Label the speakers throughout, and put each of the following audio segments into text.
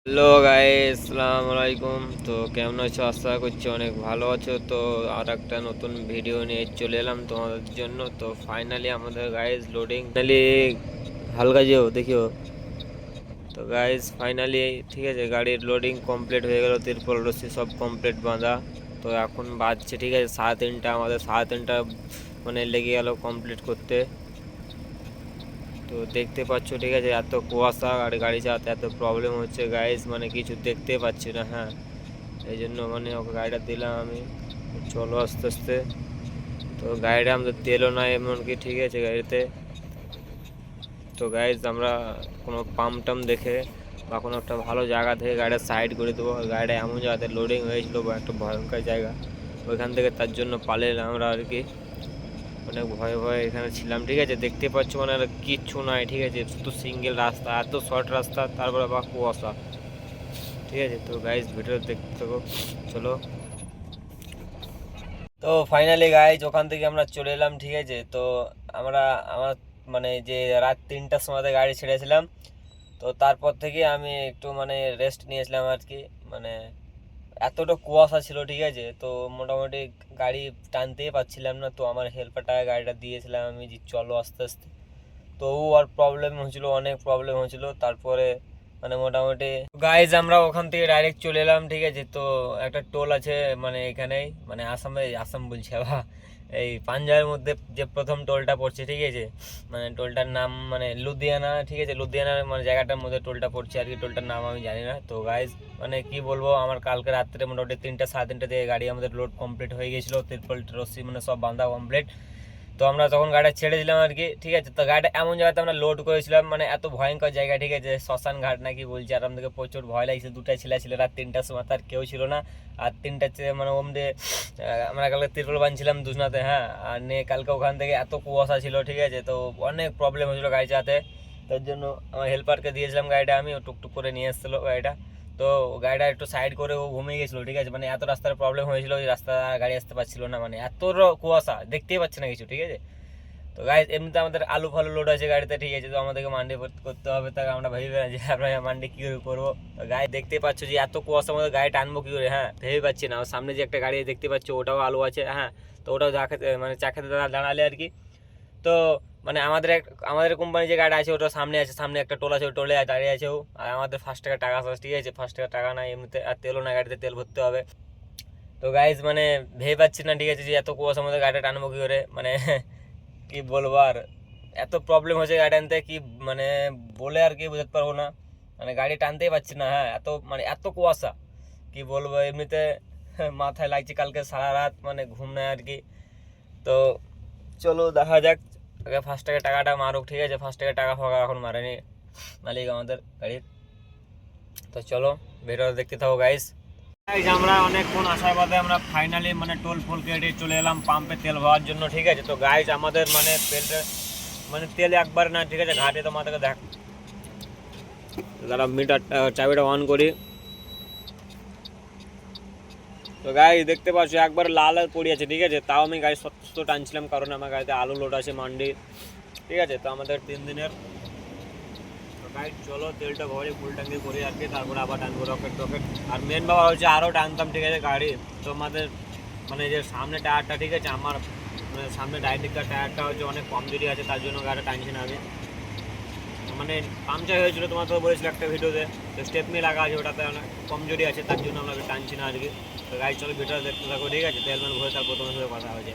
Speaker 1: Hello guys, আসসালামু আলাইকুম। তো কেমন আছো? আশা করছি অনেক ভালো আছো। তো আর একটা নতুন ভিডিও নিয়ে চলে এলাম তোমাদের জন্য। তো ফাইনালি আমাদের গাইস লোডিং ফাইনালি হালকা যেও দেখিও। তো গাইস ফাইনালি ঠিক আছে, গাড়ির লোডিং কমপ্লিট হয়ে গেল, তিরপল রশ্মি সব কমপ্লিট বাঁধা। তো এখন বাজছে ঠিক আছে 3:30, আমাদের 3:30 মানে লেগে গেল কমপ্লিট করতে। তো দেখতে পাচ্ছ ঠিক আছে, এত কুয়াশা আর গাড়ি চালাতে এত প্রবলেম হচ্ছে গাইস, মানে কিছু দেখতে পাচ্ছি না। হ্যাঁ, এই জন্য মানে ওকে গাড়িটা দিলাম আমি, চলো আস্তে আস্তে। তো গাড়িটা আমাদের তেলও নাই এমনকি, ঠিক আছে গাড়িতে। তো গাইস আমরা কোনো পাম্প টাম দেখে বা কোনো একটা ভালো জায়গা থেকে গাড়িটা সাইড করে দেবো। গাড়িটা এমন জায়গাতে লোডিং হয়েছিল বা একটা ভয়ঙ্কর জায়গা, ওইখান থেকে তার জন্য পালিয়ে আমরা আর কি। অনেক ভয়ে ভয়ে এখানে ছিলাম, ঠিক আছে। দেখতে পাচ্ছ মানে আর কিচ্ছু নাই, ঠিক আছে, শুধু সিঙ্গেল রাস্তা, এত শর্ট রাস্তা, তারপরে আবার কুয়াশা, ঠিক আছে। তো গাইজ ভিডিও দেখতে থাকো, চলো। তো ফাইনালি গাইজ ওখান থেকে আমরা চলে এলাম, ঠিক আছে। তো আমরা আমার মানে যে রাত 3টার সময় গাড়ি ছেড়েছিলাম, তো তারপর থেকে আমি একটু মানে রেস্ট নিয়েছিলাম আর কি। মানে এতটা কুয়াশা ছিল, ঠিক আছে। তো মোটামুটি গাড়ি টানতেই পারছিলাম না। তো আমার হেল্পারটাকে গাড়িটা দিয়েছিলাম আমি, যে চলো আস্তে আস্তে। তো ও আর প্রবলেম হয়েছিল, অনেক প্রবলেম হয়েছিল। তারপরে মানে মোটামুটি গাইজ আমরা ওখান থেকে ডাইরেক্ট চলে এলাম, ঠিক আছে। তো একটা টোল আছে মানে এখানেই, মানে আসাম বলছি আবার, এই পাঞ্জাবের মধ্যে যে প্রথম টোলটা পড়ছে, ঠিক আছে। মানে টোলটার নাম মানে লুধিয়ানা, ঠিক আছে। লুধিয়ানার মানে জায়গাটার মধ্যে টোলটা পড়ছে আর কি। টোলটার নাম আমি জানি না। তো গাইজ মানে কি বলবো, আমার কালকে রাত্রে মোটামুটি 3টা 3:30 থেকে গাড়ি আমাদের লোড কমপ্লিট হয়ে গেছিলো, তিরপল রশ্মি মানে সব বাঁধা কমপ্লিট। তো আমরা তখন গাড়িটা ছেড়ে দিলাম আর কি, ঠিক আছে। তো গাড়িটা এমন জায়গাতে আমরা লোড করেছিলাম, মানে এত ভয়ঙ্কর জায়গা, ঠিক আছে, শ্মশান ঘাট নাকি বলছে। আর আমাদেরকে প্রচুর ভয় লাগছে, দুটাই ছেলে ছিল, রাত 3টার সময়, তার কেউ ছিল না। আর 3টার মানে ওমদে আমরা কালকে তিরপল বাঁধছিলাম দুজনাতে, হ্যাঁ। আর নিয়ে কালকে ওখান থেকে এত কুয়াশা ছিল, ঠিক আছে। তো অনেক প্রবলেম হয়েছিল গাড়ি চালাতে। তার জন্য আমার হেল্পারকে দিয়েছিলাম গাড়িটা আমি, ও টুকটুক করে নিয়ে এসেছিলো গাড়িটা। তো গাড়িটা একটু সাইড করে ও ঘুমিয়ে গেছিলো, ঠিক আছে। মানে এত রাস্তার প্রবলেম হয়েছিল, ওই রাস্তা গাড়ি আসতে পারছিল না, মানে এত কুয়াশা দেখতেই পাচ্ছে না কিছু, ঠিক আছে। তো গাইজ এমনিতে আমাদের আলু ফালু লোড আছে গাড়িতে, ঠিক আছে। তো আমাদেরকে মান্ডি করতে হবে, তাই আমরা ভেবে না যে আমরা মান্ডি কী করে করবো। তো গাড়ি দেখতেই পাচ্ছ যে এত কুয়াশার মধ্যে গাড়ি টানবো কী করে, হ্যাঁ, ভেবে পাচ্ছি না। সামনে যে একটা গাড়ি দেখতে পাচ্ছ, ওটাও আলু আছে, হ্যাঁ। তো ওটাও চা খেতে মানে চা খেতে দাঁড়ালে আর কি। তো মানে আমাদের কোম্পানি যে গাড়ি আছে ওটা সামনে আছে, সামনে একটা টোল আছে, ওই টোলে দাঁড়িয়ে আছে ও। আর আমাদের 5 টাকা টাকা আছে, ঠিক আছে, 5 টাকা টাকা নাই এমনিতে, আর তেলও না, গাড়িতে তেল ভরতে হবে। তো গাইজ মানে ভেবে পাচ্ছি না, ঠিক আছে, যে এত কুয়াশার মধ্যে গাড়িটা টানবো কী করে, মানে কি বলবো আর। এত প্রবলেম হয়েছে গাড়ি টানতে, কি মানে বলে আর কি বোঝাতে পারবো না। মানে গাড়ি টানতেই পারছি না, হ্যাঁ, এত মানে এত কুয়াশা, কি বলবো। এমনিতে মাথায় লাগছে কালকে সারা রাত মানে ঘুম নেয় আর কি। তো চলো দেখা যাক, আগে 5 টাকা টাকাটা মারুক, ঠিক আছে। 5 টাকা টাকা ফাঁকা এখন মারেনি মালিক আমাদের গাড়ির। তো চলো ভিডিও দেখতে থাকো গাইস। আমরা অনেকক্ষণ আসার বাদে আমরা ফাইনালি মানে টোল ফোল কেটে চলে এলাম পাম্পে তেল ভরার জন্য, ঠিক আছে। তো গাইস আমাদের মানে তেলটা মানে তেল একবার না, ঠিক আছে, ঘাটে তোমাদেরকে দেখ। দাঁড়া মিটার চাবিটা অন করি। তো গাইস দেখতে পাচ্ছ একবার লাল পড়ে আছে, ঠিক আছে। তাও আমি গাড়ি সত্য টানছিলাম, কারণ আমার গাড়িতে আলু লোড আছে মান্ডি, ঠিক আছে। তো আমাদের 3 দিনের। তো গাইস চলো তেলটা ভরে ফুল ট্যাঙ্কি করি আর কি, তারপরে আবার টানবো রকেট টকেট। আর মেন ব্যাপার হচ্ছে আরও টানতাম, ঠিক আছে, গাড়ি। তো আমাদের মানে যে সামনে টায়ারটা, ঠিক আছে, আমার মানে সামনে ডাইন দিকটা টায়ারটা হচ্ছে অনেক কমজোরি আছে, তার জন্য গাড়িটা টানছি না আমি। মানে পাংচার হয়েছিল, তোমার তো বলেছিল একটা ভিডিওতে। তো স্টেপনি লাগা আছে, ওটাতে অনেক কমজোরি আছে, তার জন্য আমরা টানছি না আর কি। তো গাড়ি চলো ভিডিওটা দেখতে থাকো, ঠিক আছে। তেল মেল ভরে তারপর তোমার সাথে কথা হয়েছে।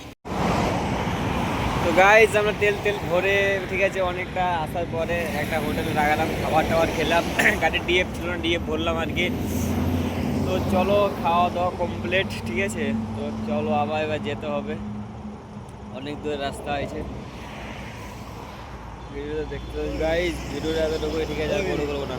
Speaker 1: তো গাইজ আমরা তেল তেল ভরে, ঠিক আছে, অনেকটা আসার পরে একটা হোটেলে লাগালাম, খাবার টাবার খেলাম। গাড়ি ডিএফ ছিল না, ডিএফ ভরলাম আর কি। তো চলো খাওয়া দাওয়া কমপ্লিট, ঠিক আছে। তো চলো আবার এবার যেতে হবে, অনেক দূর রাস্তা আছে। ভিডিওটা দেখতে গাইজ, ভিডিওটা এতটুকু, ঠিক আছে, আর বড় করবো না।